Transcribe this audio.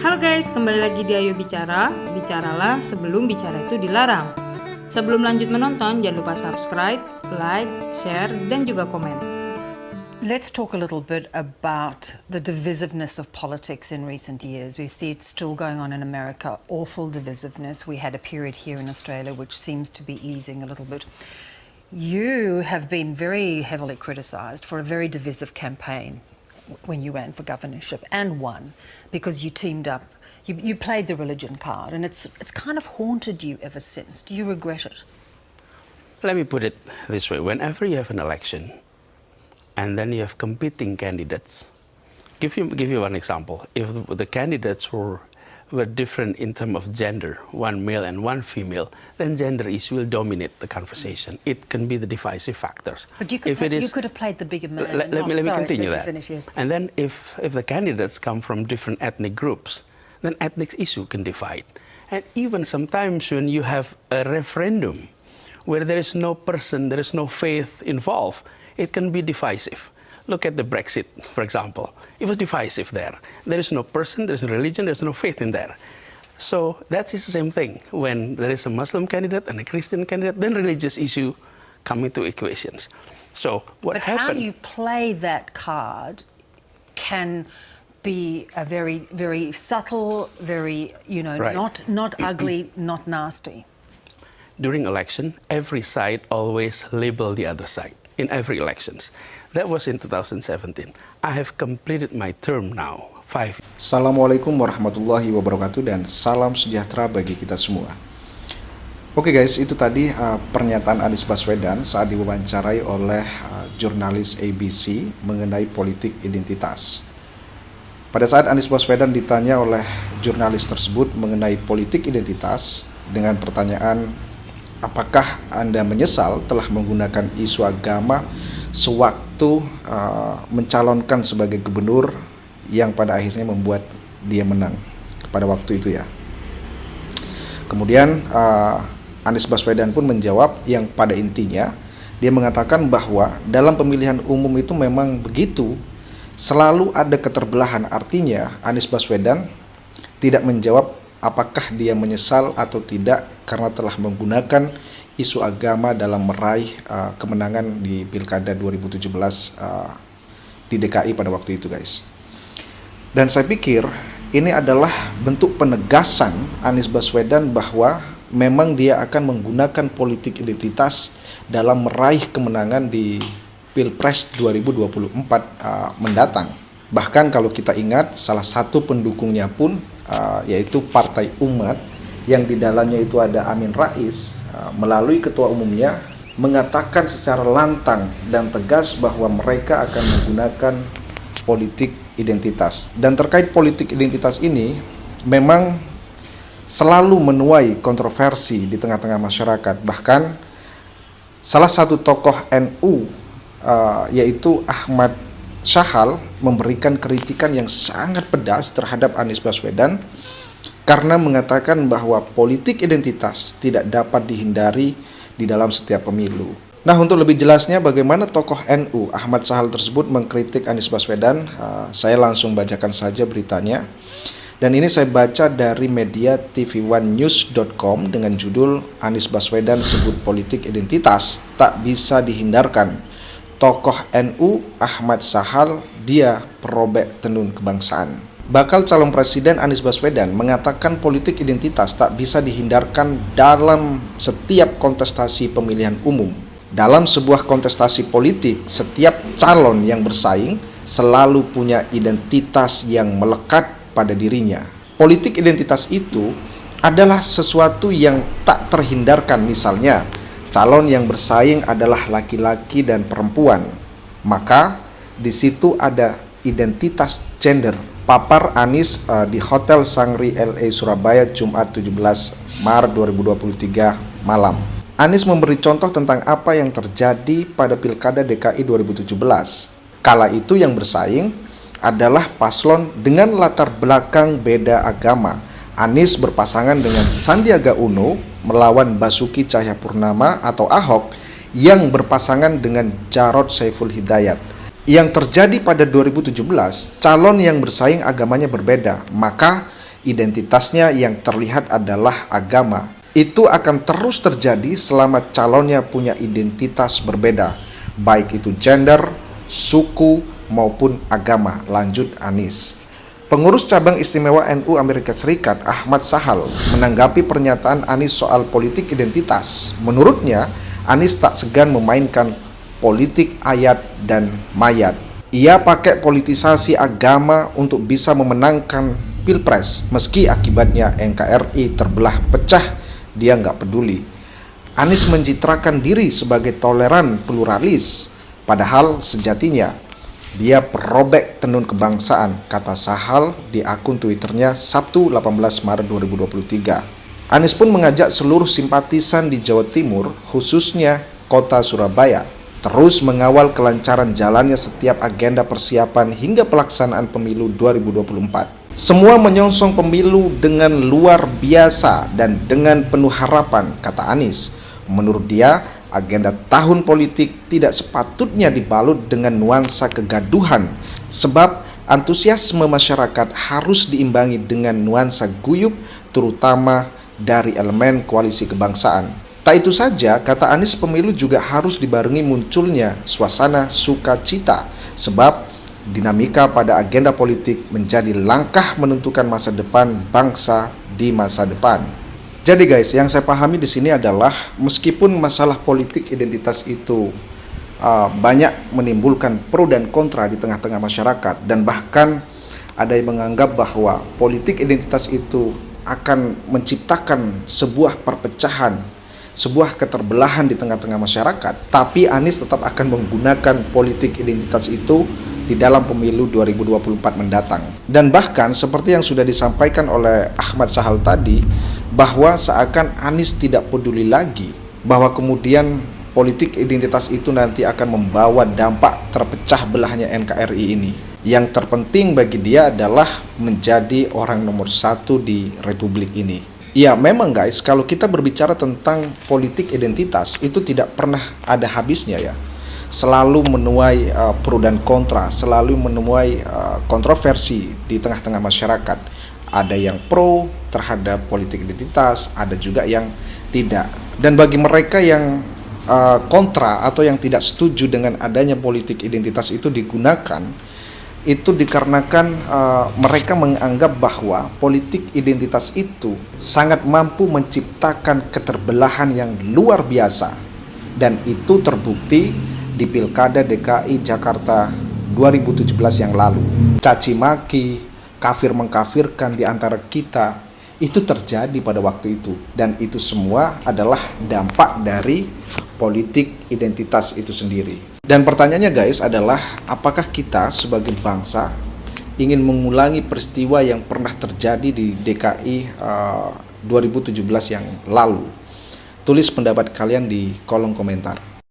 Halo guys, kembali lagi di Ayo Bicara. Bicaralah sebelum bicara itu dilarang. Sebelum lanjut menonton, jangan lupa subscribe, like, share, dan juga komen. Let's talk a little bit about the divisiveness of politics in recent years. We see it still going on in America, awful divisiveness. We had a period here in Australia which seems to be easing a little bit. You have been very heavily criticised for a very divisive campaign when you ran for governorship and won because you teamed up. You played the religion card and it's kind of haunted you ever since. Do you regret it? Let me put it this way. Whenever you have an election and then you have competing candidates, give you one example. If the candidates were different in terms of gender, one male and one female, then gender issue will dominate the conversation. It can be the divisive factors. But you could, you could have played the bigger man. Let me continue that. And then if the candidates come from different ethnic groups, then ethnic issue can divide. And even sometimes when you have a referendum where there is no person, there is no faith involved, it can be divisive. Look at the Brexit, for example. It was divisive there. There is no person, there is no religion, there is no faith in there. So that is the same thing. When there is a Muslim candidate and a Christian candidate, then religious issue come into equations. So what happened? How you play that card can be a very, very subtle, very, Right. not ugly, not nasty. During election, every side always label the other side in every elections. That was in 2017. I have completed my term now, 5 years. Assalamualaikum warahmatullahi wabarakatuh dan salam sejahtera bagi kita semua. Oke guys, itu tadi pernyataan Anies Baswedan saat diwawancarai oleh jurnalis ABC mengenai politik identitas. Pada saat Anies Baswedan ditanya oleh jurnalis tersebut mengenai politik identitas dengan pertanyaan, apakah Anda menyesal telah menggunakan isu agama sewaktu mencalonkan sebagai gubernur yang pada akhirnya membuat dia menang pada waktu itu ya. Kemudian Anies Baswedan pun menjawab yang pada intinya dia mengatakan bahwa dalam pemilihan umum itu memang begitu, selalu ada keterbelahan. Artinya Anies Baswedan tidak menjawab apakah dia menyesal atau tidak karena telah menggunakan isu agama dalam meraih kemenangan di Pilkada 2017 di DKI pada waktu itu guys. Dan saya pikir ini adalah bentuk penegasan Anies Baswedan bahwa memang dia akan menggunakan politik identitas dalam meraih kemenangan di Pilpres 2024 mendatang. Bahkan kalau kita ingat salah satu pendukungnya pun yaitu Partai Umat yang di dalamnya itu ada Amin Rais, melalui ketua umumnya mengatakan secara lantang dan tegas bahwa mereka akan menggunakan politik identitas. Dan terkait politik identitas ini memang selalu menuai kontroversi di tengah-tengah masyarakat. Bahkan salah satu tokoh NU yaitu Ahmad Syahal memberikan kritikan yang sangat pedas terhadap Anies Baswedan karena mengatakan bahwa politik identitas tidak dapat dihindari di dalam setiap pemilu. Nah, untuk lebih jelasnya bagaimana tokoh NU Ahmad Syahal tersebut mengkritik Anies Baswedan, saya langsung bacakan saja beritanya. Dan ini saya baca dari media tv1news.com dengan judul Anies Baswedan sebut politik identitas tak bisa dihindarkan. Tokoh NU Ahmad Syahal dia perobek tenun kebangsaan. Bakal calon presiden Anies Baswedan mengatakan politik identitas tak bisa dihindarkan dalam setiap kontestasi pemilihan umum. Dalam sebuah kontestasi politik, setiap calon yang bersaing selalu punya identitas yang melekat pada dirinya. Politik identitas itu adalah sesuatu yang tak terhindarkan. Misalnya, calon yang bersaing adalah laki-laki dan perempuan, maka di situ ada identitas gender. Papar Anies di Hotel Sangri LA Surabaya Jumat 17 Maret 2023 malam. Anies memberi contoh tentang apa yang terjadi pada Pilkada DKI 2017. Kala itu yang bersaing adalah paslon dengan latar belakang beda agama. Anies berpasangan dengan Sandiaga Uno melawan Basuki Cahayapurnama atau Ahok yang berpasangan dengan Jarod Saiful Hidayat. Yang terjadi pada 2017, calon yang bersaing agamanya berbeda, maka identitasnya yang terlihat adalah agama. Itu akan terus terjadi selama calonnya punya identitas berbeda, baik itu gender, suku, maupun agama, lanjut Anies. Pengurus cabang istimewa NU Amerika Serikat, Ahmad Sahal, menanggapi pernyataan Anies soal politik identitas. Menurutnya, Anies tak segan memainkan politik ayat dan mayat. Ia pakai politisasi agama untuk bisa memenangkan Pilpres, meski akibatnya NKRI terbelah pecah, dia nggak peduli. Anies mencitrakan diri sebagai toleran pluralis, padahal sejatinya dia perobek tenun kebangsaan, kata Sahal di akun Twitternya Sabtu 18 Maret 2023. Anies pun mengajak seluruh simpatisan di Jawa Timur, khususnya kota Surabaya, terus mengawal kelancaran jalannya setiap agenda persiapan hingga pelaksanaan pemilu 2024. Semua menyongsong pemilu dengan luar biasa dan dengan penuh harapan, kata Anies. Menurut dia, agenda tahun politik tidak sepatutnya dibalut dengan nuansa kegaduhan, sebab antusiasme masyarakat harus diimbangi dengan nuansa guyup, terutama dari elemen koalisi kebangsaan. Tak itu saja, kata Anies, pemilu juga harus dibarengi munculnya suasana sukacita, sebab dinamika pada agenda politik menjadi langkah menentukan masa depan bangsa di masa depan. Jadi guys, yang saya pahami di sini adalah meskipun masalah politik identitas itu banyak menimbulkan pro dan kontra di tengah-tengah masyarakat, dan bahkan ada yang menganggap bahwa politik identitas itu akan menciptakan sebuah perpecahan, sebuah keterbelahan di tengah-tengah masyarakat, tapi Anies tetap akan menggunakan politik identitas itu di dalam pemilu 2024 mendatang. Dan bahkan seperti yang sudah disampaikan oleh Ahmad Sahal tadi, bahwa seakan Anies tidak peduli lagi bahwa kemudian politik identitas itu nanti akan membawa dampak terpecah belahnya NKRI ini. Yang terpenting bagi dia adalah menjadi orang nomor satu di republik ini. Ya memang guys, kalau kita berbicara tentang politik identitas itu tidak pernah ada habisnya ya. Selalu menuai pro dan kontra, selalu menuai kontroversi di tengah-tengah masyarakat. Ada yang pro terhadap politik identitas, ada juga yang tidak. Dan bagi mereka yang kontra atau yang tidak setuju dengan adanya politik identitas itu digunakan, itu dikarenakan mereka menganggap bahwa politik identitas itu sangat mampu menciptakan keterbelahan yang luar biasa. Dan itu terbukti di Pilkada DKI Jakarta 2017 yang lalu. Caci maki, kafir mengkafirkan di antara kita, itu terjadi pada waktu itu. Dan itu semua adalah dampak dari politik identitas itu sendiri. Dan pertanyaannya guys adalah, apakah kita sebagai bangsa ingin mengulangi peristiwa yang pernah terjadi di DKI 2017 yang lalu? Tulis pendapat kalian di kolom komentar.